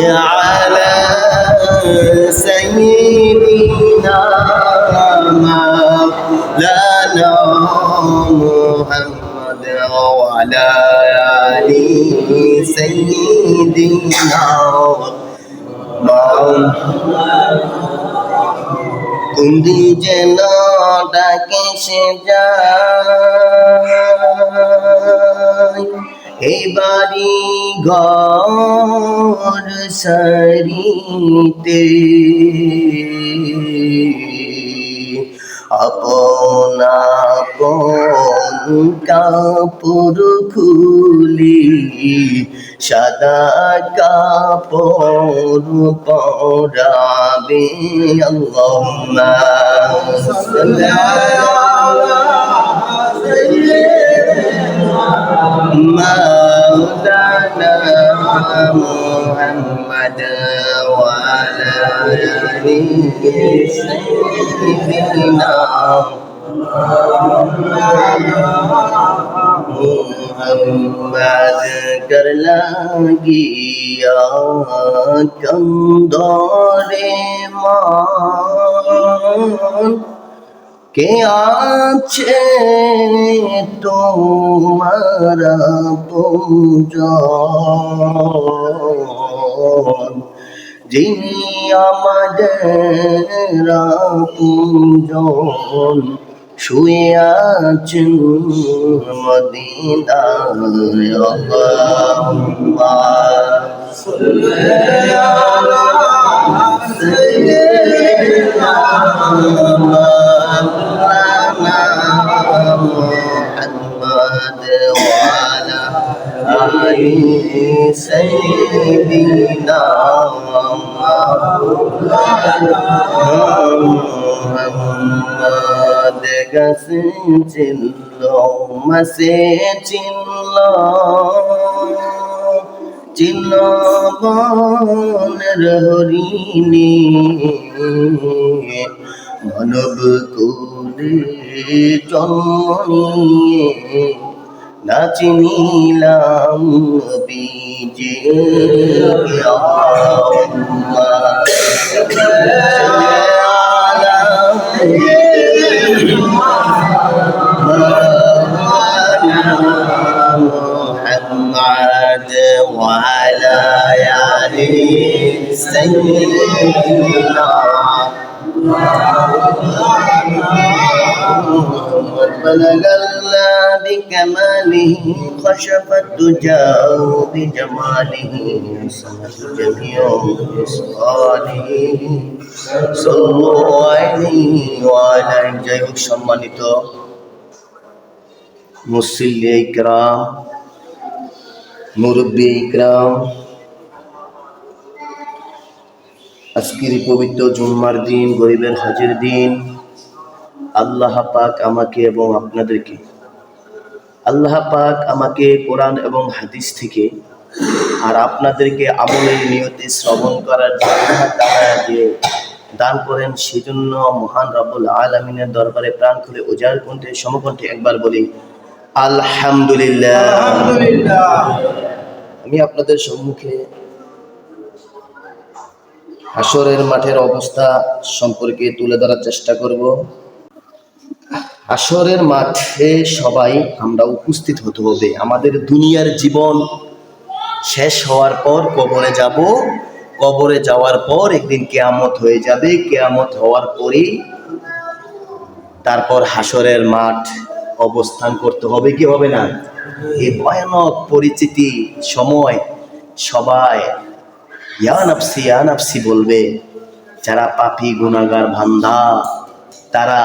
على سيدنا مولانا محمد وعلى آل سيدنا কুন্দি যেন ডাকে সে যায় এই বাড়ি ঘর সারিতে আপন আপন কাপড় খুলি সাদা কাপড় পরাবে আল্লাহুম্মা সাল্লি আলা সাইয়্যিদিনা মাওলানা মুহাম্মদ ওয়া আলা আলি সাইয়্যিদিনা মোহাম্মদ কর লাগিয়া কন্দরে মান কে আছে তোমার পূজন যিনি আমাদের পূজন শুয়ে আছেন মদিনায় আল্লাহুম্মা সাল্লি আলা সাইয়্যিদিনা মাওলানা মুহাম্মদ ওয়া আলা আলি সাইয়্যিদিনা মাওলানা মুহাম্মদ গাছে চিনলো মাসে চিনলো চিনলো বনের হরিণী মানব কুলে জন্ম নিয়ে না চিনিলাম বীজে محمد وعلى آل سيدنا بلغ الله بكماله خشف الدجى بجماله صمد جميع إصفاله صلوا عليه وعلى جيب সম্মানিত মুসল্লি ইকরাম মুরব্বী ইকরাম আজকের পবিত্র জুম্মার দিন গরিবের হজের দিন আল্লাহ পাক আমাকে এবং আপনাদেরকে আল্লাহ পাক আমাকে কোরআন এবং হাদিস থেকে আর আপনাদেরকে আমলের নিয়তে শ্রবণ করার জন্য যে দান করেন সেজন্য মহান রব্বুল আলামিনের দরবারে প্রাণ খুলে উজাড় কণ্ঠে সমকণ্ঠে একবার বলি আলহামদুলিল্লাহ। আমি আপনাদের সম্মুখে হাসরের মাঠের অবস্থা সম্পর্কে তুলে ধরার চেষ্টা করব। হাসরের মাঠে সবাই আমরা উপস্থিত হতে হবে। আমাদের দুনিয়ার জীবন শেষ হওয়ার পর কবরে যাব, কবরে যাওয়ার পর একদিন কিয়ামত হয়ে যাবে, কিয়ামত হওয়ার পরই তারপর হাসরের মাঠ অবস্থান করতে হবে কি হবে না? এই ভয়ানক পরিচিতি সময় সবাই ইয়া নাফসি বলবে। যারা পাপী গুনাহগার বান্দা তারা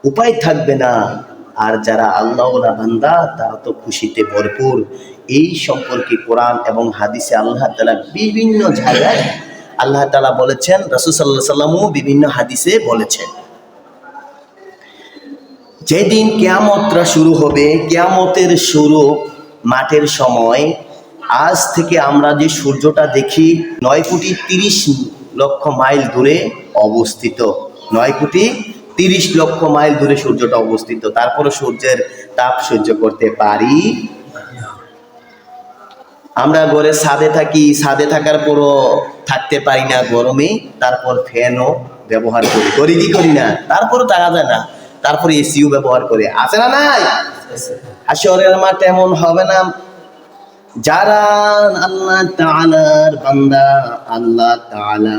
উপায় থাকবে না, আর যারা আল্লাহওয়ালা বান্দা তারা তো খুশিতে ভরপুর। এই সম্পর্কে কোরআন এবং হাদিসে আল্লাহ তাআলা বিভিন্ন জায়গায় আল্লাহ তাআলা বলেছেন, রাসূল সাল্লাল্লাহু আলাইহি ওয়াসাল্লামও বিভিন্ন হাদিসে বলেছেন। যেদিন কিয়ামতটা শুরু হবে, কিয়ামতের শুরু মাঠের সময়, আজ থেকে আমরা যে সূর্যটা দেখি 9,30,00,000 মাইল দূরে অবস্থিত। 9,30,00,000 মাইল দূরে সূর্যটা অবস্থিত। তারপরে সূর্যের তাপ সহ্য করতে পারি। আমরা ঘরে ছাদে থাকি, ছাদে থাকার পরও থাকতে পারি না গরমে, তারপর ফ্যানও ব্যবহার করি, করি কি করি না? তারপরও থাকা যায় না, তারপরে এসিও ব্যবহার করে, আছে না নাই? হাসরের মাঠ এমন হবে না, যারা আল্লাহ তাআলার বান্দা, আল্লাহ তাআলা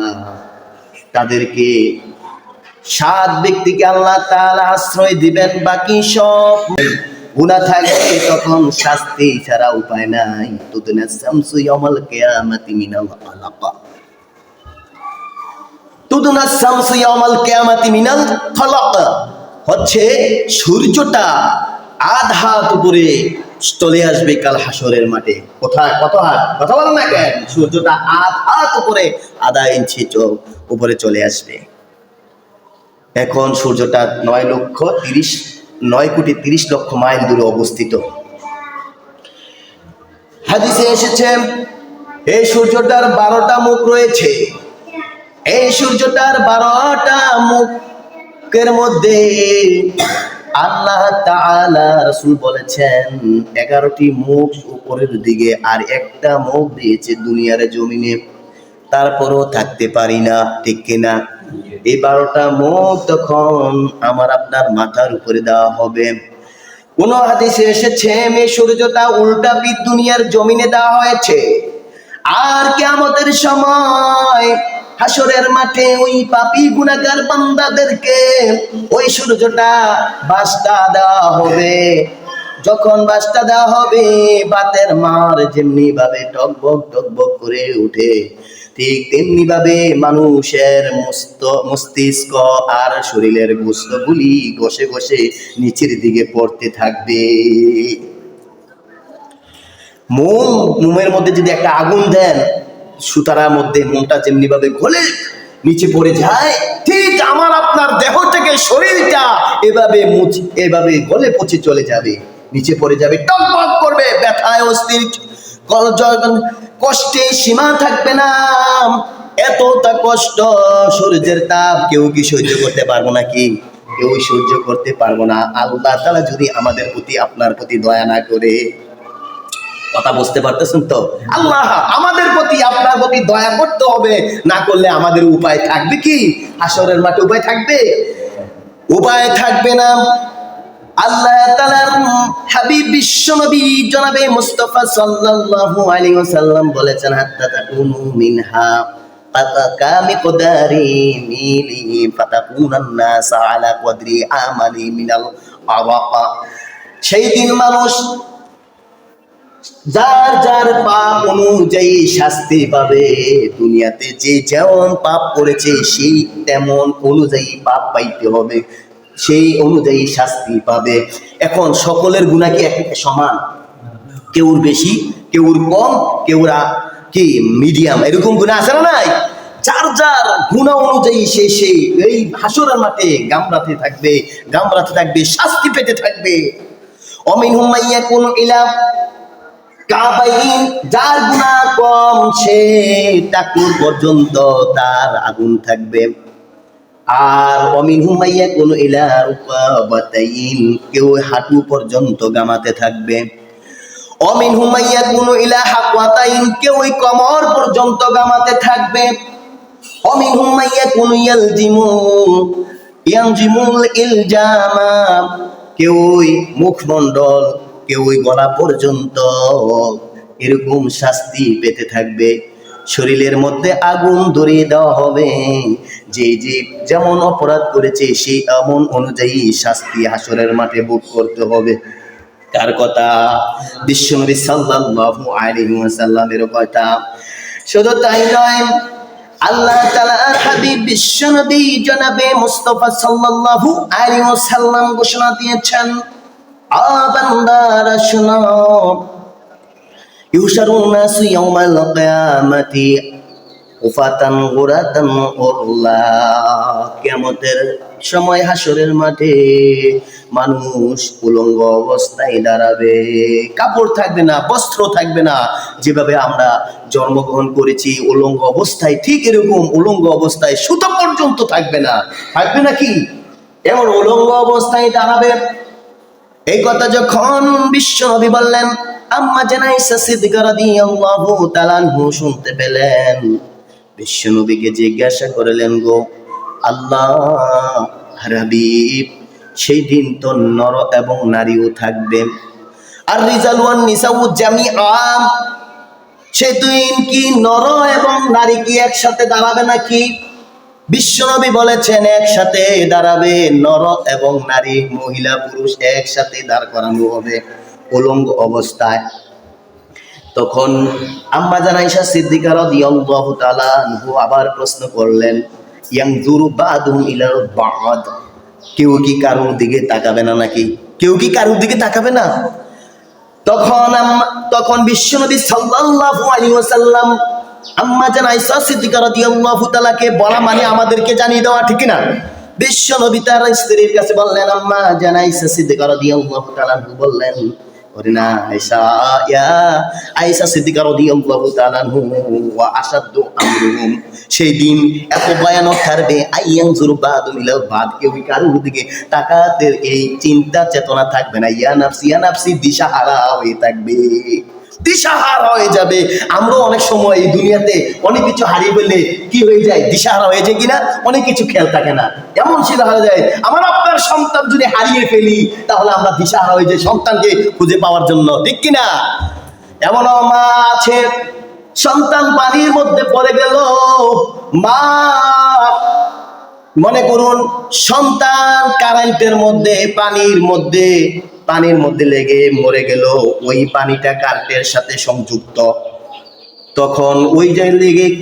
তাদেরকে 7 ব্যক্তিকে আল্লাহ তাআলা আশ্রয় দিবেন, বাকি সব গুনাহ থাকবে, তখন শাস্তি ছাড়া উপায় নাই। তুদনা শামসু ইয়াউমাল কিয়ামাতি মিনাল আলাকা, তুদনা শামসু ইয়াউমাল কিয়ামাতি মিনাল খালাকা, হচ্ছে সূর্যটা আধ হাত উপরে চলে আসবে কাল হাসরের মাঠে। কোথায়? কত হাত? কথা বল না কেন? সূর্যটা আধ হাত উপরে, আধা ইঞ্চি উপরে চলে আসবে। এখন সূর্যটা 9,30,00,000 মাইল দূরে অবস্থিত। হাদিসে এসেছে এই সূর্যটার 12টা মুখ রয়েছে। এই সূর্যটার 12টা মুখের মধ্যে আল্লাহ তাআলা, রাসূল বলেছেন 11টি মুখ উপরের দিকে আর একটা মুখ দিয়েছে দুনিয়ার জমিনে, তারপরও থাকতে পারি না, ঠিক কিনা? এই 12টা মুখ তখন আমার আপনার মাথার উপরে দেওয়া হবে। কোন হাদিসে এসেছে এই সূর্যটা উল্টা পিঠ দুনিয়ার জমিনে দেওয়া হয়েছে। আর কিয়ামতের সময় হাসরের মাঠে ওই পাপী গুনাহগার বান্দাদেরকে ওই সূর্যটা বাসটা দেওয়া হবে। যখন বাসটা দেওয়া হবে, বাতের মার যেমনি ভাবে টকবক টকবক করে উঠে, ঠিক তেমনি ভাবে মানুষের মস্তিষ্ক আর শরীরের গোস্তগুলি ঘষে ঘষে নিচের দিকে পড়তে থাকবে। মোমের মধ্যে যদি একটা আগুন দেন, সুতারার মধ্যে মোমটা যেমনি ভাবে গলে নিচে পড়ে যায়, ঠিক আমার আপনার দেহ থেকে শরীরটা এভাবে গলে পচে চলে যাবে, নিচে পড়ে যাবে, টকবক করবে, ব্যথায় অস্থির, কষ্টে সীমা থাকবে না। এতটা কষ্ট, সূর্যের তাপ কেউ কি সহ্য করতে পারবো নাকি? কেউ সহ্য করতে পারবো না। আল্লাহ তাআলা যদি আমাদের প্রতি, আপনার প্রতি দয়া না করে, কথা বুঝতে পারতেছেন তো? আল্লাহ আমাদের প্রতি, আপনার প্রতি দয়া করতে হবে, না করলে আমাদের উপায় থাকবে কি? হাসরের মাঠে উপায় থাকবে? উপায় থাকবে না। আল্লাহ তাআলার হাবিব বিশ্বনবী জনাবে মুস্তাফা সাল্লাল্লাহু আলাইহি ওয়াসাল্লাম বলেছেন, হাত্তা তাকুনু মিনহা ফাতাকামি কদারি মিলি ফাতাকুনান নাস আলা কদরি আমালি মিনাল আওয়াকা। সেই দিন মানুষ যার যার পাপ অনুযায়ী শাস্তি পাবে। দুনিয়াতে যে যেমন পাপ করেছে সেই তেমন অনুযায়ী পাপ পাইতে হবে, সেই অনুযায়ী শাস্তি পাবে। এখন সকলের গুনাহ কি এক সমান? কেউর বেশি, কেউর কম, কেউরা কি মিডিয়াম, এরকম গুনাহ আছে না নাই? যার যার গুনাহ অনুযায়ী সে এই হাসরের মাঠে গামরাতে থাকবে, শাস্তি পেতে থাকবে। অমিনহুম মাইয়াকুনু ইলা কাবাইন, যার গুনাহ কম সে টাকুর পর্যন্ত তার আগুন থাকবে। আর অমিনহুম মাইয়াকুনু ইলা রুকাবাতাইন, কেউ হাঁটু পর্যন্ত গামাতে থাকবে। অমিনহুম মাইয়াকুনু ইলা হাকওয়াতাইন, কেউ কোমর পর্যন্ত গামাতে থাকবে। অমিনহুম মাইয়াকুনু ইয়ানজিমুল ইলজামা, কেউ মুখমণ্ডল, কেউ গলা পর্যন্ত এরকম শাস্তি পেতে থাকবে। শরীরের মধ্যে আগুন ধরিয়ে দেওয়া হবে। যে যেমন অপরাধ করেছে সেই এমন অনুযায়ী শাস্তি হাসরের মাঠে ভোগ করতে হবে। কার কথা? বিশ্বনবী সাল্লাল্লাহু আলাইহি ওয়াসাল্লামের কথা। শুধু তাই নয়, আল্লাহ তাআলার হাবিব বিশ্বনবী জনাবে মুস্তাফা সাল্লাল্লাহু আলাইহি ওয়াসাল্লাম ঘোষণা দিয়েছেন, বান্দারা শোনো, ইউশারুন নাসু ইয়াউমাল কিয়ামাতি উফাতান গুরাতান উরলা, কিয়ামতের সময় হাসরের মাঠে মানুষ উলঙ্গ অবস্থায় দাঁড়াবে। কাপড় থাকবে না, বস্ত্র থাকবে না। যেভাবে আমরা জন্মগ্রহণ করেছি উলঙ্গ অবস্থায়, ঠিক এরকম উলঙ্গ অবস্থায় সুতো পর্যন্ত থাকবে না। থাকবে নাকি? এমন উলঙ্গ অবস্থায় দাঁড়াবে। এই কথা যখন বিশ্বনবী বললেন, আম্মা জান আয়েশা সিদ্দিকা রাদিয়াল্লাহু তাআলা আনহু শুনতে পেলেন। বিশ্বনবীকে জিজ্ঞাসা করলেন, গো আল্লাহ হাবিব, সেই দিন তো নর এবং নারীও থাকবে, আর রিজাল ওয়ান নিসাউ জামিআ, সেদিন কি নর এবং নারী কি একসাথে দাঁড়াবে নাকি? বিশ্বনবী বলেছেন একসাথে দাঁড়াবে, নর এবং নারী, মহিলা পুরুষ একসাথে দাঁড় করানো হবে উলঙ্গ অবস্থায়। তখন আম্মা জান আয়েশা সিদ্দিকা রাদিয়াল্লাহু তাআলা আনহু আবার প্রশ্ন করলেন, ইয়ানজুরু বাদুহুম ইলা বাদ, কেউ কি কারোর দিকে তাকাবে না নাকি? কেউ কি কারোর দিকে তাকাবে না? তখন বিশ্বনবী সাল্লাল্লাহু আলাইহি ওয়াসাল্লাম আম্মা জান আয়েশা সিদ্দিকা রাদিয়াল্লাহু তাআলাকে বলা মানে আমাদেরকে জানিয়ে দেওয়া, ঠিক না? বিশ্বনবী তার স্ত্রীর কাছে বললেন, আম্মা জান আয়েশা সিদ্দিকা রাদিয়াল্লাহু তাআলা বললেন, ওরে না আয়েশা, ইয়া আয়েশা সিদ্দিকা রাদিয়াল্লাহু তাআলা ওয়া আসাদু আমরুহুম, সেই দিন এত ভয়ানক থাকবে, আইয়ানজুরু বাদুম ইলা বাদ, কেউ কারোর দিকে তাকাতে এই চিন্তা চেতনা থাকবে না, ইয়া নাফসি দিশাহারা হয়ে থাকবে, দিশাহারা হয়ে যাবে। আমরা অনেক সময় এই দুনিয়াতে অনেক কিছু হারিয়ে ফেললে কি হয়ে যায়, দিশাহারা হয়ে যায় কিনা, অনেক কিছু খেয়াল থাকে না। এমন সেটা হয়ে যায়, আমার আপনার সন্তান যদি হারিয়ে ফেলি তাহলে আমরা দিশাহারা হয়ে যাই সন্তানকে খুঁজে পাওয়ার জন্য, ঠিক কিনা? এমন মা আছে, সন্তান পানির মধ্যে পড়ে গেল, মা মনে করুন সন্তান কারেন্টের মধ্যে পানির মধ্যে লেগে মরে গেল, ওই পানিটা কারেন্টের সাথে সংযুক্ত, তখন ওই যে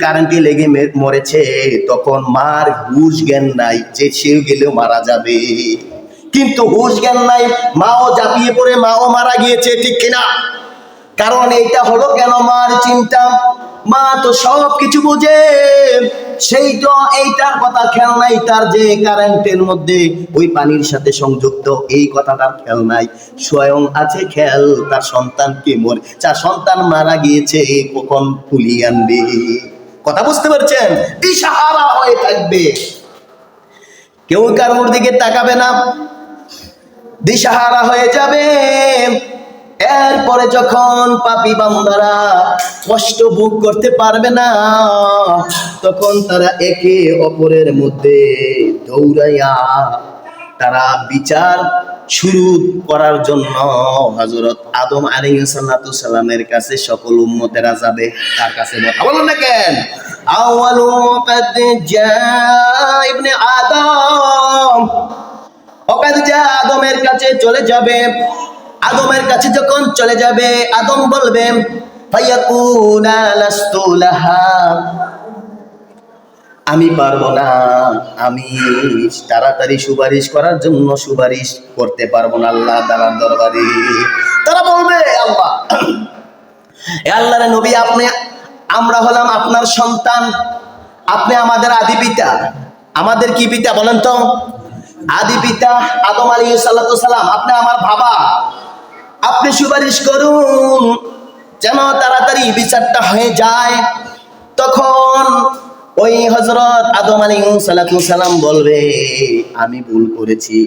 কারেন্টে লেগে মরেছে, তখন মার হুঁশ জ্ঞান নাই যে সেও গেলেও মারা যাবে, কিন্তু হুঁশ জ্ঞান নাই, মাও ঝাঁপিয়ে পড়ে মাও মারা গিয়েছে, ঠিক কিনা? কারণ এইটা হলো কেন, মার চিন্তা, মা তো সব কিছু বুঝে, সেই তো এইটার কথা খেয়াল নাই তার, যে কারেন্টের মধ্যে ওই পানির সাথে সংযুক্ত এই কথাটার খেয়াল নাই, স্বয়ং আছে খেয়াল তার সন্তানকে তার সন্তান মারা গিয়েছে কখন তুলিয়ে আনবে। কথা বুঝতে পারছেন? দিশাহারা হয়ে থাকবে, কেউ কারোর দিকে তাকাবে না, দিশাহারা হয়ে যাবে। এরপরে যখন পাপী বান্দারা কষ্ট ভোগ করতে পারবে না, তখন তারা একে অপরের মধ্যে দৌড়াইয়া তারা বিচার শুরু করার জন্য হযরত আদম আলাইহিস সালামের কাছে সকল উম্মতেরা যাবে। তার কাছে বলেন না কেন, আওয়ালু কাদ জা ইবনে আদম, ওকাদ জা আদমের কাছে চলে যাবে। আদমের কাছে যখন চলে যাবে, আদম বলবে, ফায়াকুনা লাস্তু লাহা, আমি পারবো না, আমি তাড়াতাড়ি সুপারিশ করার জন্য সুপারিশ করতে পারবো না আল্লাহ তাআলার দরবারে। তারা বলবে, আল্লাহ, এ আল্লাহর নবী, আপনি, আমরা হলাম আপনার সন্তান, আপনি আমাদের আদি পিতা। আমাদের কি পিতা বলেন তো? আদি পিতা আদম আলাইহিস সালাম, আপনি আমার বাবা, আপনি সুপারিশ করুন যেন তাড়াতাড়ি বিচারটা হয়ে যায়। তখন ওই হযরত আদম আলাইহিস সালাম বলবে, আমি ভুল করেছি।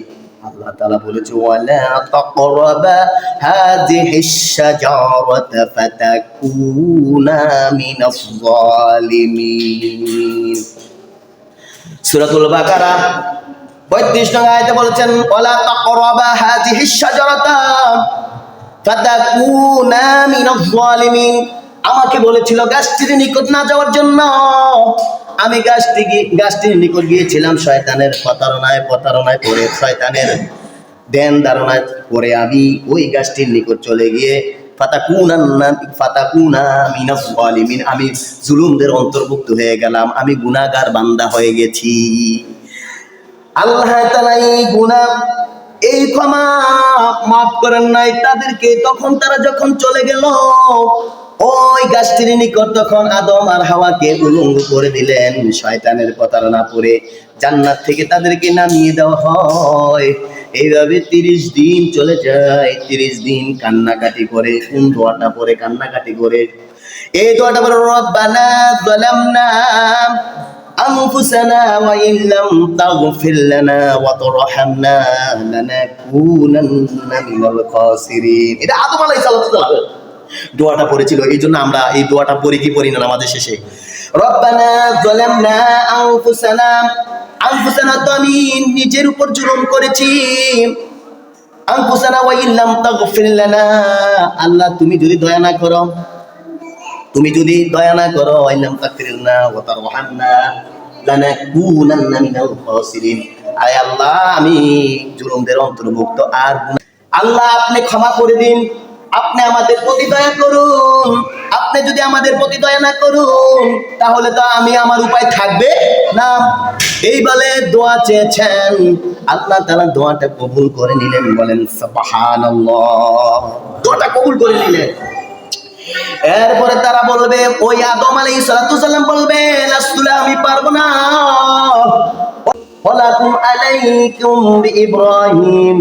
আল্লাহ তাআলা বলেছে, ওয়ালা তাকরাবা হাযিহিশ শাজারাতা ফাতাকুনা মিনাজ জালিমিন। সূরাতুল বাকারা ৩৫ নং আয়াতে বলেছেন, ওয়ালা তাকরাবা হাযিহিশ শাজারাতা ফাতাকুনা মিনাজ জালিমিন। আমাকে বলেছিল গাছটির নিকট না যাওয়ার জন্য, আমি গাছটির নিকট গিয়েছিলাম, শয়তানের প্রতারণায় পড়ে, শয়তানের ধ্যান ধারণায় পড়ে আমি ওই গাছটির নিকট চলে গিয়ে ফাতাকুনা মিনাজ জালিমিন, আমি জুলুমদের অন্তর্ভুক্ত হয়ে গেলাম, আমি গুনাহগার বান্দা হয়ে গেছি। আল্লাহ তাআলা এই গুনাহ, এই ক্ষমা মাফ করেন নাই তাদেরকে। তখন তারা যখন চলে গেল ওই গাছটির নিকট, তখন আদম আর হাওয়াকে উলঙ্গ করে দিলেন, শয়তানের প্রতারণা পড়ে জান্নাত থেকে তাদেরকে নামিয়ে দেওয়া হয়। এইভাবে 30 দিন চলে যায়, 30 দিন কান্নাকাটি করে, কোন দোয়াটা পরে কান্নাকাটি করে? এই দোয়াটা পরে, রব্বানা যালামনা আনফুসানা ওয়া ইল্লাম তাগফির লানা ওয়া তারহামনা লানাকুনান্না মিনাল খাসিরিন। এটা আদম আলাইহিস সালাম। দোয়াটা পড়েছিল। এই জন্য আমরা এই দোয়াটা পড়ি কি পড়ি না নামাজের শেষে? রব্বানা যালামনা আনফুসানা, আনফুসানা তো আমি নিজের উপর জুলুম করেছি। আনফুসানা ওয়া ইল্লাম তাগফির লানা, আল্লাহ তুমি যদি দয়া না করো, তুমি যদি দয়া না করো, ইল্লাম তাগফির লানা ওয়া তারহামনা লানাকুনান্না মিনাল খাসিরিন, আয় আল্লাহ আমি জুলুমদের অন্তর্ভুক্ত আর আল্লাহ আপনি ক্ষমা করে দিন, আপনি আমাদের প্রতি দয়া করুন। আপনি যদি আমাদের প্রতি দয়া না করুন তাহলে তো আমি আমার উপায় থাকবে না। এই বলে দোয়া চেয়েছেন, আল্লাহ তাআলা দোয়াটা কবুল করে নিলেন। বলেন সুবহানাল্লাহ, দোয়াটা কবুল করে নিলেন। এরপরে তারা বলবে, ওই আদম আলাইহিস সালাম বলবে, লাস্তুলা আমি পারবো না, ওয়ালাকুম আলাইকুম বিইব্রাহিম,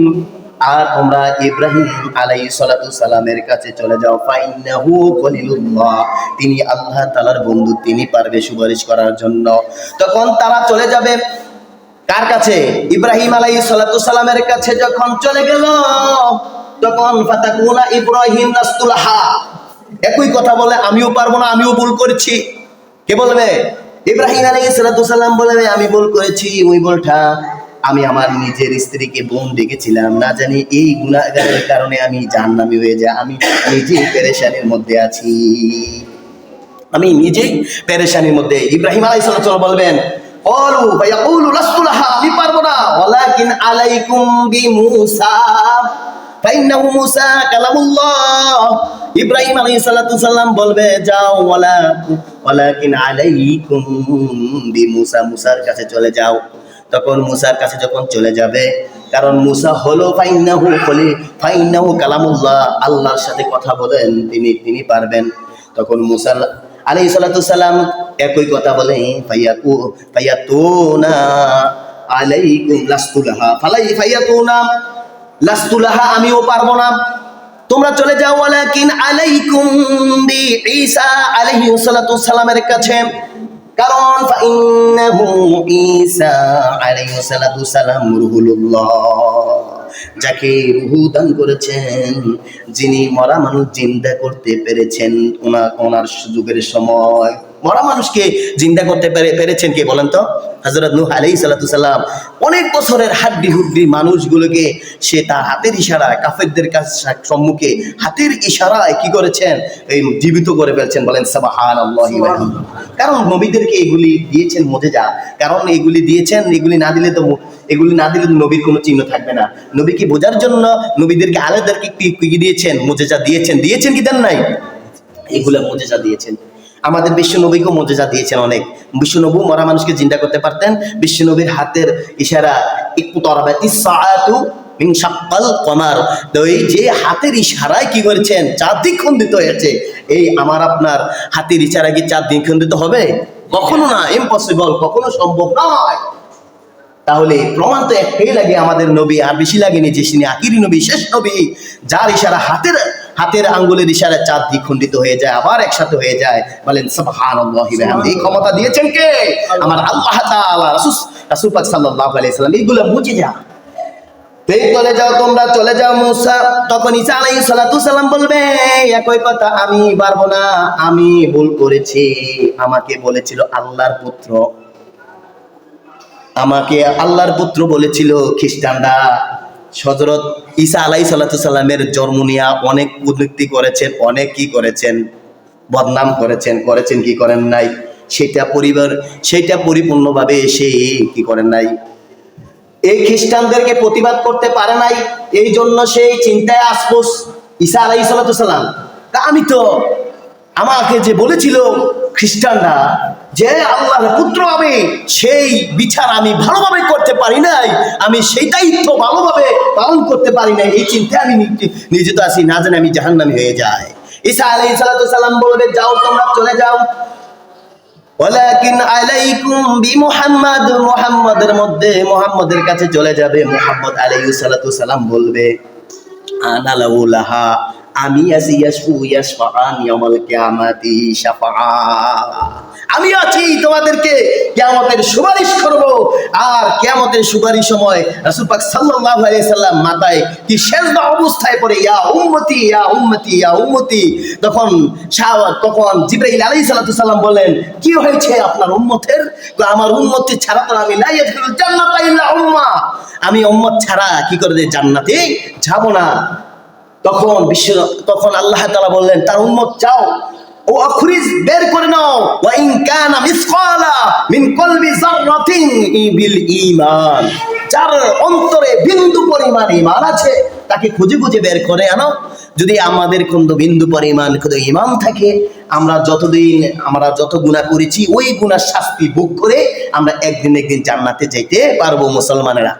আর তোমরা ইব্রাহিম আলাইহিস সালামের কাছে চলে যাও, ফাইন্নাহু খলিলুল্লাহ, তিনি আল্লাহ তাআলার বন্ধু, তিনি পারবে সুপারিশ করার জন্য। তখন তারা চলে যাবে কার কাছে? ইব্রাহিম আলাইহিস সালামের কাছে। যখন চলে গেল তখন ফাতাকুনা ইব্রাহিম লাস্তুলাহা, একই কথা বলে, আমিও পারবো না, আমিও ভুল করেছি। কে বলবে? ইব্রাহিম আলাইহিস সালাম বলবে, আমি ভুল করেছি, ওই ভুলটা আমি আমার নিজের স্ত্রীকে বোন ডেকেছিলাম, না জানি এই গুনাহগারের কারণে আমি জাহান্নামী হয়ে যাই, আমি নিজেই পেরেশানির মধ্যে আছি, আমি নিজেই পেরেশানির মধ্যে। ইব্রাহিম আলাইহিস সালাম বলবেন, ক্বালু ফায়াকুলু লাস্তুলাহা, আমি পারবো না, ওয়ালাকিন আলাইকুম বিমূসা ফাইন্নাহু মূসা কালামুল্লাহ। ইব্রাহিম আলাইহিস সালাম বলবে, যাও, ওয়ালাকিন আলাইকুম বিমূসা, মূসার কাছে চলে যাও। তখন মূসার কাছে যখন চলে যাবে, কারণ মূসা হলো ফাইন্নাহু কালামুল্লাহ, আল্লাহর সাথে কথা বলেন, তিনি পারবেন। তখন মূসা আলাইহিস সালাম একই কথা বলে, ফায়াতুনা আলাইকুম লাস্তুলাহা ফায়াতুনা লাস্তুলাহা, আমিও পারবো না, তোমরা চলে যাও, ওয়ালাকিন আলাইকুম বিঈসা আলাইহিস সালামের কাছে, কারণ ফাইন্নাহু ঈসা আলাইহিস সালাম রুহুল্লাহ, যাকে রুহু দান করেছেন, যিনি মরা মানুষ জিন্দা করতে পেরেছেন ওনার যুগের সময়। মরা মানুষকে জিন্দা করতে পেরেছেন কে বলেন তো? হযরত নূহ আলাইহিস সালাম অনেক বছরের হাড্ডি হুড্ডি মানুষগুলোকে সে তার হাতের ইশারায় কাফেরদের সম্মুখে হাতের ইশারায় কি করেছেন? এই জীবিত করে ফেলছেন। বলেন সুবহানাল্লাহি ওয়া বিহামদিহি। কারণ নবীদেরকে এগুলি দিয়েছেন মুজিজা, কারণ এগুলি দিয়েছেন, এগুলি না দিলে তো নবীর কোনো চিহ্ন থাকবে না। নবীকে বোঝার জন্য নবীদেরকে আলেমদেরকে কি দিয়েছেন? মুজিজা দিয়েছেন কি দেন নাই? এগুলা মুজিজা দিয়েছেন। আমাদের বিশ্বনবীকেও মুজিজা দিয়েছেন অনেক। বিশ্বনবী মরা মানুষকে জিন্দা করতে পারতেন। বিশ্বনবীর হাতের ইশারা, ইকতারাবাতিস সাআতু মিন শাক্কাল কমার, তো এই যে হাতের ইশারায় কি করেছেন? চাঁদ দ্বিখণ্ডিত হয়েছে। এই আমার আপনার হাতের ইশারা কি চাঁদ দ্বিখণ্ডিত হবে? কখনো না, ইম্পসিবল, কখনো সম্ভব নয়। তাহলে প্রমাণ তো একটাই লাগে, আমাদের নবী, আর বেশি লাগেনি, যে তিনি আখিরি নবী, শেষ নবী, যার ইশারা হাতের আঙ্গুলের ইশারায় চাঁদ দ্বিখণ্ডিত হয়ে যায়, আবার একসাথে হয়ে যায়। বলেন সুবহানাল্লাহি ওয়া বিহামদিহি। এই ক্ষমতা দিয়েছেন কে? আমার আল্লাহ তাআলা। রাসূল পাক সাল্লাল্লাহু আলাইহি সাল্লাম, এগুলো মুজিজা। চলে যাও, তোমরা চলে যাও মূসা। তখন ঈসা আলাইহিস সালাম বলবে একই কথা, আমি পারবো না, আমি ভুল করেছি, আমাকে বলেছিল আল্লাহর পুত্র, আমাকে আল্লাহর পুত্র বলেছিল খ্রিস্টানরা। হযরত ঈসা আলাইহিস সালামের জন্ম নিয়ে অনেক কটূক্তি করেছেন, অনেক কি করেছেন, বদনাম করেছেন কি করেন নাই? সেটা পরিপূর্ণভাবে এসে কি করেন নাই, এই খ্রিস্টানদেরকে প্রতিবাদ করতে পারে নাই। এই জন্য সেই চিন্তায় আসফোস ঈসা আলাইহিস সালাম, আমি তো, আমাকে যে বলেছিল খ্রিস্টানরা যে আল্লাহর পুত্র হবে, সেই বিচার আমি ভালোভাবে করতে পারি নাই, আমি সেইটাই তো ভালোভাবে পালন করতে পারি নাই, এই চিন্তায় আমি নিয়োজিত আছি, না জানি আমি জাহান্নামী হয়ে যাই। ঈসা আলাইহিস সালাম বলবে, যাও, তোমরা চলে যাও, ওয়ালাকিন আলাইকুম বিমুহাম্মাদ, মুহাম্মাদের কাছে চলে যাবে। মুহাম্মদ আলাইহিস সালাম বলবে, আনা লাহা, আমি আছি, ইয়াশফাআন ইয়াউমাল কিয়ামাতি শাফাআ, আমি আছি তোমাদেরকে কিয়ামত কিয়ামতের সুপারিশ করব। আর কিয়ামতের সুপারিশ সময় রাসূল পাক সাল্লাল্লাহু আলাইহি সাল্লাম মাথায় কি সেজদা অবস্থায় পড়ে ইয়া উম্মতি ইয়া উম্মতি ইয়া উম্মতি। তখন জিবরাইল আলাইহিস সালাম বলেন, কি হয়েছে আপনার উম্মতের? আমার উম্মতি ছাড়া তো আমি লা ইয়াদখুলুল জান্নাতা ইল্লা উম্মাহ, আমি উম্মত ছাড়া কি করে জান্নাতে যাব না। তখন আল্লাহ তাআলা বললেন, তার উম্মত চাও ও আখরিজ বের করে নাও, ওয়া ইন কানা মিসকালা মিন কলবি যাররাতিন বিল ঈমান, যার অন্তরে বিন্দু পরিমাণ ঈমান আছে তাকে খুঁজে খুঁজে বের করে আনো। যদি আমাদের কোনো বিন্দু পরিমাণ কোনো ঈমান থাকে, আমরা যত গুনাহ করেছি ওই গুনার শাস্তি ভোগ করে আমরা একদিন জান্নাতে যেতে পারবো। মুসলমানেরা,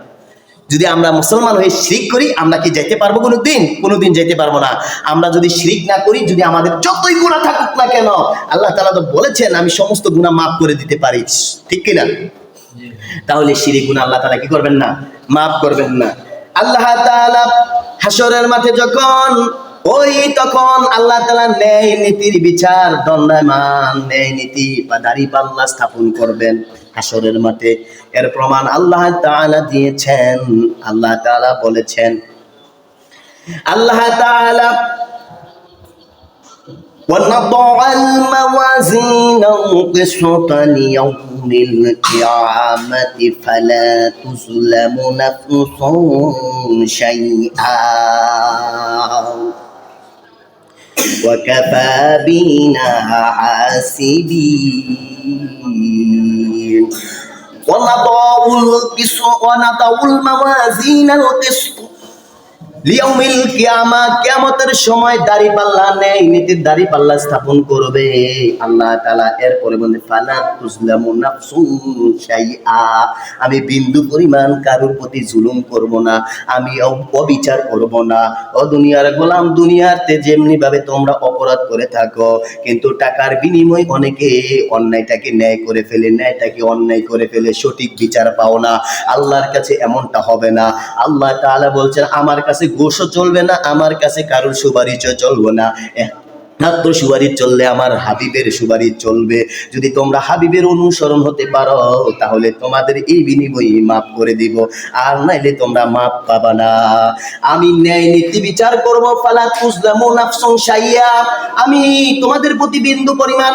যদি আমরা মুসলমান হয়ে শিরক করি, আমরা কি যেতে পারবো? কোনোদিন যেতে পারবো না। আমরা যদি শিরক না করি, যদি আমাদের যতই গুনাহ থাকুক না কেন, আল্লাহ তাআলা তো বলেছেন আমি সমস্ত গুনাহ মাফ করে দিতে পারি, ঠিক কিনা? তাহলে শিরক গুনাহ আল্লাহ তাআলা কি করবেন না? মাফ করবেন না। আল্লাহ তাআলা হাসরের মাঠে তখন আল্লাহ তাআলা ন্যায় নীতির বিচার, দণ্ডায়মান ন্যায় নীতি বা দাঁড়িপাল্লা স্থাপন করবেন হাসরের মাঠে। এর প্রমাণ আল্লাহ তাআলা দিয়েছেন। আল্লাহ তাআলা বলেছেন, আল্লাহ তাআলা وَنَضَعَ الْمَوَازِينَ الْقِسْطَ لِيَوْمِ الْقِيَامَةِ فَلَا تُظْلَمُ نَفْسٌ شَيْئًا وَكَفَى بِنَا حَاسِبِينَ وَنَضَعُ الْمَوَازِينَ الْقِسْطَ লিয়াউমিল কিয়ামা, কিয়ামতের সময় দাড়িপাল্লা, ন্যায় নীতির দাড়িপাল্লা স্থাপন করবে আল্লাহ তাআলা। এরপরে বলেন ফালা তুজলামু নাফসুন শাইআ, আমি বিন্দু পরিমাণ কারোর প্রতি জুলুম করব না, আমি অবিচার করব না। ও দুনিয়ার গোলাম, দুনিয়াতে যেমনি ভাবে তোমরা অপরাধ করে থাকো, কিন্তু টাকার বিনিময়ে অনেকে অন্যায়টাকে ন্যায় করে ফেলে, ন্যায়টাকে অন্যায় করে ফেলে, সঠিক বিচার পাও না। আল্লাহর কাছে এমনটা হবে না। আল্লাহ তাআলা বলছেন আমার কাছে ঘুষও চলবে না, আমার কাছে কারোর সুপারিশও চলবে না। একমাত্র সুপারিশ চললে আমার হাবিবের সুপারিশ চলবে। যদি তোমরা হাবিবের অনুসরণ হতে পারো, তাহলে তোমাদের এই বিনিময়ে মাফ করে দিব, আর নাইলে তোমরা মাফ পাবা না। আমি ন্যায় নীতি বিচার করব। ফালা তুজলামু নাফসুন শাইআ, আমি তোমাদের প্রতি বিন্দু পরিমাণ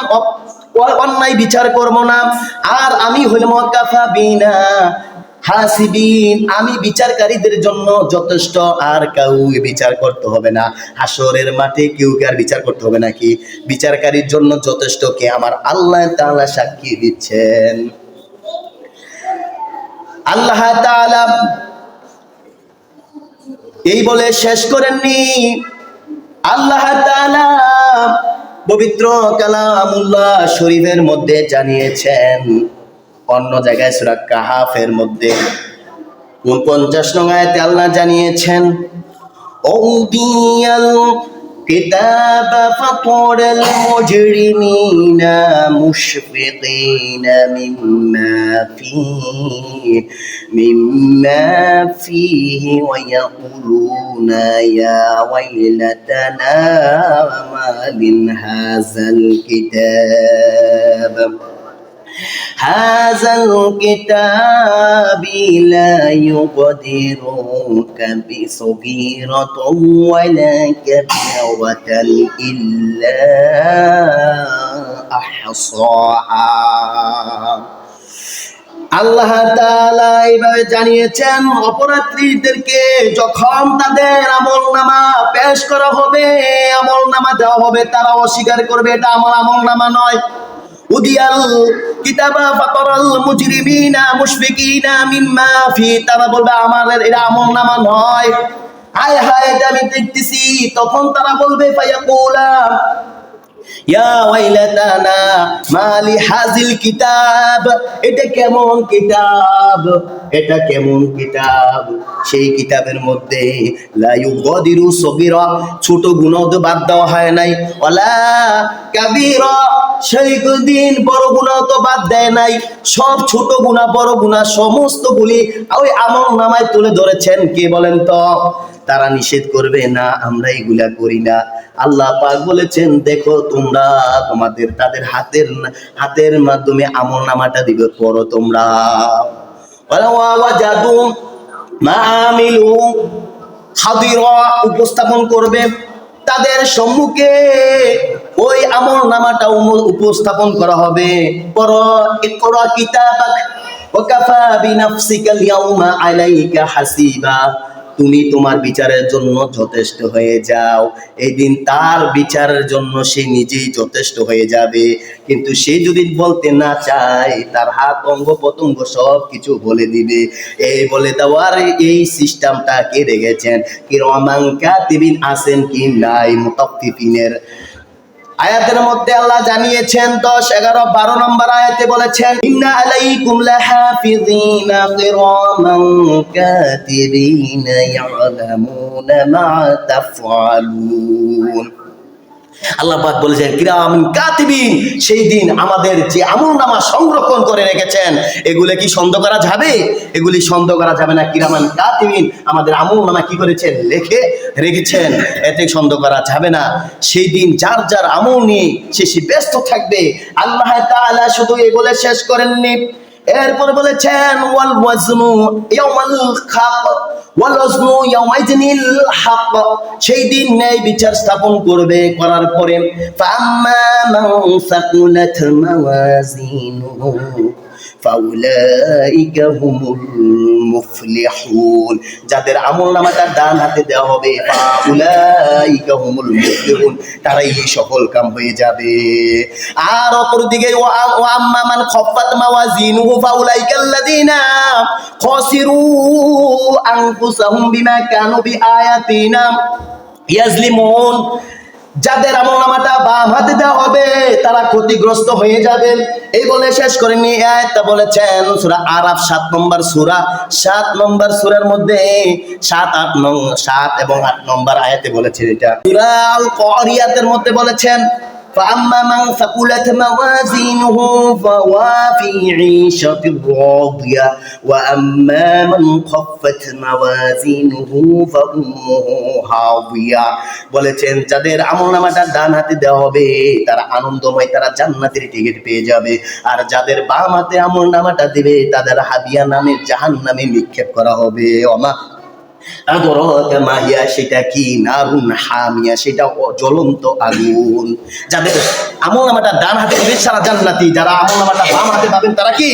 অন্যায় বিচার করব না। আর আমি হইলাম কাফা বিনা হাসিবিন, আমি বিচারকারীদের জন্য যথেষ্ট, আর কেউ বিচার করতে হবে না। হাসরের মাঠে কেউ আর বিচার করতে হবে নাকি? বিচারকারীর জন্য যথেষ্ট কে? আমার আল্লাহ তাআলা সাক্ষী দিচ্ছেন। আল্লাহ তাআলা এই বলে শেষ করেননি। আল্লাহ তাআলা পবিত্র কালামুল্লাহ শরীফের মধ্যে জানিয়েছেন, অন্য জায়গায় সূরা কাহাফের মধ্যে 49 নং আয়াতে আল্লাহ জানিয়েছেন, ওদিয়াল কিতাবা ফাতরাল মুজরিমিনা মুশফিকিনা মিম্মা ফীহি ওয়া ইয়াকুলুনা ইয়া ওয়াইলাতানা মা লিন হাযাল কিতাব هذا الكتاب لا يغادر صغيرة ولا كبيرة إلا أحصاها। আল্লাহ তাআলা এইভাবে জানিয়েছেন, অপরাধীদেরকে যখন তাদের আমলনামা পেশ করা হবে, আমলনামা দেওয়া হবে, তারা অস্বীকার করবে এটা আমার আমলনামা নয়। উদিয়াল কিতাবা ফাতারাল মুজরিমিনা মুশফিকিনা মিম্মা ফি, তারা বলবে আমার এটা আমলনামা নয়, হায় হায় এটা আমি দেখতেছি। তখন তারা বলবে ফায়াকুলা ইয়া ওয়াইলাতানা মালি হাযিল কিতাব, এটা কেমন কিতাব, এটা কেমন কিতাব? সেই কিতাবের মধ্যে লা ইউগাদিরু সগীরা, ছোট গুনাহ তো বাদ দেওয়া হয় নাই, ওয়ালা কাবীরা, সেই দিন বড় গুনাহ তো বাদ দেয় নাই। সব ছোট গুনাহ বড় গুনাহ সমস্তগুলি ওই আমলনামায় তুলে ধরেছেন। কে বলেন তো? তারা নিষেধ করবে না আমরা এগুলা করি না। আল্লাহ পাক বলেছেন দেখো তোমরা তোমাদের তাদের হাতের মাধ্যমে আমলনামাটা দিবে, পড়ো তোমরা। ওয়াজাদু মা আমিলু হাদিরা, উপস্থাপন করবে তাদের সম্মুখে ওই আমলনামাটা উপস্থাপন করা হবে। পড়ো, ইকরা কিতাবাক ওয়া কাফা বিনাফসিকা আল-ইয়াওমা আলাইকা হাসিবা, তুমি তোমার বিচারের জন্য যথেষ্ট হয়ে যাও। এই দিন তার বিচারের জন্য সে নিজেই যথেষ্ট হয়ে যাবে। কিন্তু সে যদি বলতে না চায়, তার হাত অঙ্গ প্রত্যঙ্গ সব কিছু বলে দিবে। এই বলে দেওয়ার এই সিস্টেমটা কে রেখেছেন? কিরামান কাতিবিন আছেন কি নাই? মুতাফফিফিনের আয়াতের মধ্যে আল্লাহ জানিয়েছেন 10, 11, 12 নম্বর আয়াতে বলেছেন ইন্না আলাইকুম লাহাফিযিনা কিরামান কাতিবিনা ইয়ালামুনা মা তাফআলুন। আল্লাহ পাক বলেছেন কিরামান কাতিবিন, সেই দিন আমাদের যে আমলনামা সংরক্ষণ করে রেখেছেন এগুলো কি সন্দেহ করা যাবে? এগুলি সন্দেহ করা যাবে না। কিরামান কাতিবিন আমাদের আমলনামা কি করেছেন? লিখে রেখেছেন, এতে সন্দেহ করা যাবে না। সেই দিন যার যার আমল নিয়ে সে ব্যস্ত থাকবে। আল্লাহ তাআলা শুধু এই বলে শেষ করেননি, এরপরে বলেছেন ওয়াল ওয়াজনু ইয়াউমাল খাক ওয়াল ওয়াজনু ইয়াউমাইজিনিল হক, সেই দিন ন্যায় বিচার স্থাপন করবে। করার পরে ফাম্মা মান সাকুলাত মাওয়াজিনুহু ফাউলাইকা হুমুল মুফলিহুন, যাদের আমলনামাটা ডান হাতে দেওয়া হবে ফাউলাইকা হুমুল মুফলিহুন, তারাই সফল কাম হয়ে যাবে। আর অপরদিকে ওয়া আম্মা মান খাফফাত মাওয়াজিনুহু ফাউলাইকাল্লাযিনা খাসিরু আনফুসাহুম বিমা কানু বিআয়াতিনা ইয়াজলিমুন, যাদের আমলনামাটা বাম হাতে দেওয়া হবে তারা ক্ষতিগ্রস্ত হয়ে যাবেন। এই বলে শেষ করেননি, আয়াতটা বলেছেন সূরা আরাফ 7 নম্বর সূরা, 7 নম্বর সূরার মধ্যে 7 এবং 8 নম্বর আয়াতে বলেছেন। এটা সূরা আল কারিয়াতের মধ্যে বলেছেন فأما من ثقلت موازينه فهو في عيشة راضية وأما من خفت موازينه فأمه هاوية, বলেছেন যাদের আমলনামাটা ডান হাতে দেওয়া হবে তারা আনন্দময়, তারা জান্নাতের টিকিট পেয়ে যাবে। আর যাদের বাম হাতে আমলনামাটা দিবে তাদের হাবিয়া নামে জাহান্নামে নিক্ষেপ করা হবে। ওমা আদরাকা মা হিয়া, সেটা কি? নারুন হামিয়া, সেটা জ্বলন্ত আগুন। যাদের আমলনামাটা ডান হাতে দিবে সারা জান্নাতি, যারা আমলনামাটা বাম হাতে পাবেন তারা কি?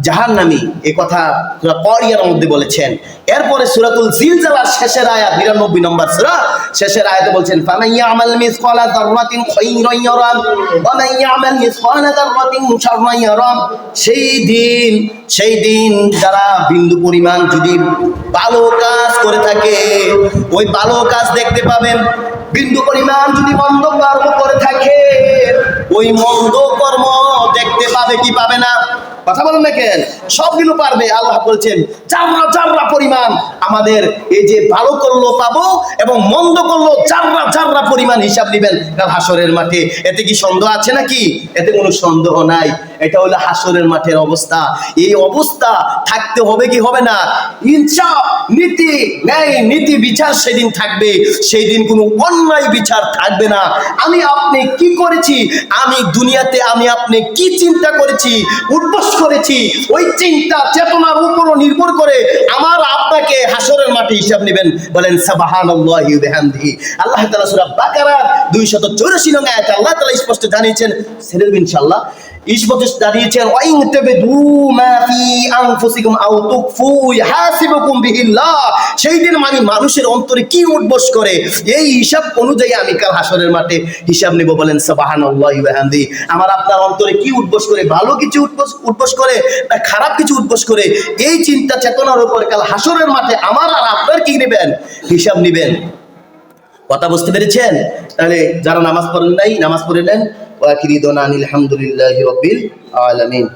জাহান্নামী। এই কথা সূরা কারিয়ার মধ্যে বলেছেন। এরপরে সূরাতুল জিলজালার শেষের আয়াত 92 নম্বর সূরা, শেষের আয়াতে বলছেন ফামান ইয়ামাল মিসকালা যাররাতিন খায়রান ইয়ারা ওয়া মান ইয়ামাল মিসকালা যাররাতিন শাররান ইয়ারা, সেই দিন যারা বিন্দু পরিমাণ যদি ভালো কাজ করে থাকে ওই ভালো কাজ দেখতে পাবেন। বিন্দু পরিমাণ যদি মন্দ কর্ম করে থাকে ওই মন্দ কর্ম দেখতে পাবে কি পাবে না? কথা বলেন না কেন? সবগুলো পারবে। আল্লাহ বলছেন জাররা জাররা পরিমাণ আমাদের এই যে ভালো করলো পাবো এবং মন্দ করলো জাররা জাররা পরিমাণ হিসাব দিবেন কাল হাসরের মাঠে। এতে কি সন্দেহ আছে নাকি? এতে কোনো সন্দেহ নাই। এটা হলো হাসরের মাঠের অবস্থা। এই অবস্থা থাকতে হবে কি হবে না? ইনসাফ, নীতি, ন্যায়, নীতি বিচার সেদিন থাকবে। সেই দিন কোনো অন্যায় বিচার থাকবে না। আমি আপনি কি করেছি, আমি দুনিয়াতে আমি আপনি কি চিন্তা করেছি, উদ্বোস করেছি, ওই চিন্তা চেতনার উপর নির্ভর করে আমার আপনাকে হাসরের মাঠে হিসাব নেবেন। বলেন সুবহানাল্লাহি ওয়া বিহামদিহি। আল্লাহ তাআলা সূরা বাকারা 284 নং আয়াতে আল্লাহ তাআলা স্পষ্ট জানিয়েছেন, ছেড়ে দেব ইনশাআল্লাহ, স্পষ্ট জানিয়েছেন ওয়াইন তাবদু মা ফি আনফুসিকুম আও তুকফু ইহাসিবুকুম বিহিল্লাহ, সেই দিন মানে মানুষের অন্তরে কি উদ্বোস করে এই হিসাব অনুযায়ী আমি কাল হাসরের মাঠে হিসাব নেব। বলেন সুবহানাল্লাহি ওয়া বিহামদিহি। আমার আপনার অন্তরে কি উদ্বোস করে, ভালো কিছু উদ্বোস করে না খারাপ কিছু উদ্বোস করে, এই চিন্তা চেতনার উপর কাল হাসরের মাঠে আমার আর আপনার কি নেবেন? হিসাব নেবেন। কথা বুঝতে পেরেছেন? তাহলে যারা নামাজ পড়েন নাই নামাজ পড়ে নেন। ওয়া আখিরু দাওয়ানা আলহামদুলিল্লাহি রাব্বিল আলামিন।